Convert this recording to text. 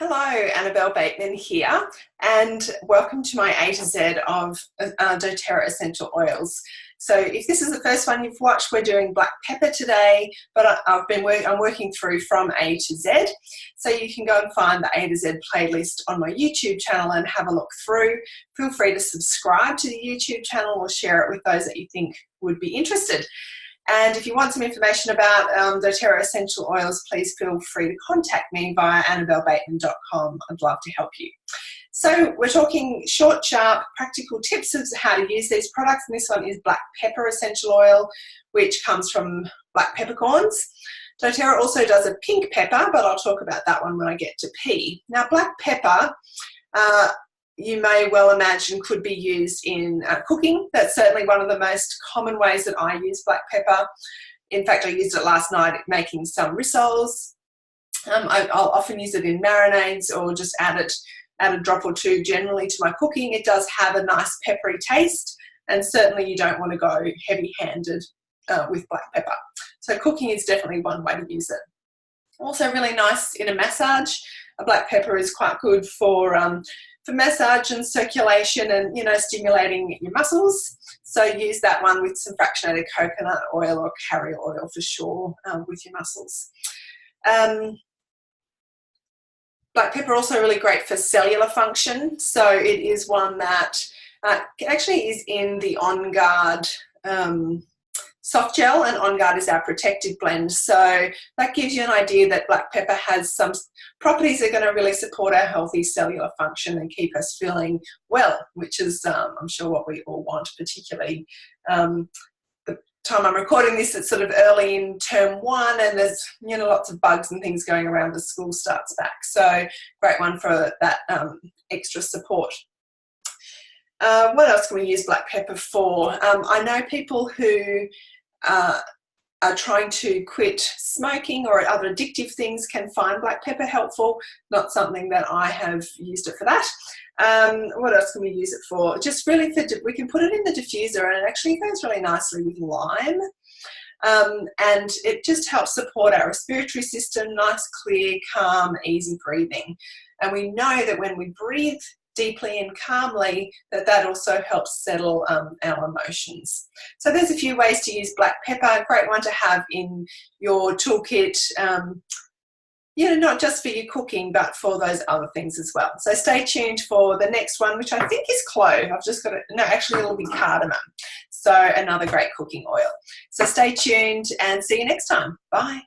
Hello, Annabel Bateman here, and welcome to my A to Z of doTERRA essential oils. So if this is the first one you've watched, we're doing black pepper today, but I'm working through from A to Z. So you can go and find the A to Z playlist on my YouTube channel and have a look through. Feel free to subscribe to the YouTube channel or share it with those that you think would be interested. And if you want some information about doTERRA essential oils, please feel free to contact me via annabelbateman.com. I'd love to help you. So we're talking short, sharp, practical tips of how to use these products. And this one is black pepper essential oil, which comes from black peppercorns. doTERRA also does a pink pepper, but I'll talk about that one when I get to pea. Now, black pepper, you may well imagine could be used in cooking. That's certainly one of the most common ways that I use black pepper. In fact, I used it last night making some rissoles. I'll often use it in marinades or just add a drop or two generally to my cooking. It does have a nice peppery taste, and certainly you don't want to go heavy-handed with black pepper. So cooking is definitely one way to use it. Also really nice in a massage. A black pepper is quite good for massage and circulation and, stimulating your muscles. So use that one with some fractionated coconut oil or carrier oil for sure with your muscles. Black pepper also really great for cellular function. So it is one that actually is in the On Guard soft gel, and On Guard is our protective blend. So that gives you an idea that black pepper has some properties that are going to really support our healthy cellular function and keep us feeling well, which is, I'm sure, what we all want, particularly the time I'm recording this. It's sort of early in term one, and there's, lots of bugs and things going around as school starts back. So great one for that extra support. What else can we use black pepper for? I know people who are trying to quit smoking or other addictive things can find black pepper helpful. Not something that I have used it for that. What else can we use it for? Just really we can put it in the diffuser, and it actually goes really nicely with lime. And it just helps support our respiratory system, nice, clear, calm, easy breathing. And we know that when we breathe deeply and calmly, that also helps settle our emotions. So there's a few ways to use black pepper. Great one to have in your toolkit, not just for your cooking, but for those other things as well. So stay tuned for the next one, which I think is clove. I've just got it. No, actually it'll be cardamom. So another great cooking oil. So stay tuned and see you next time. Bye.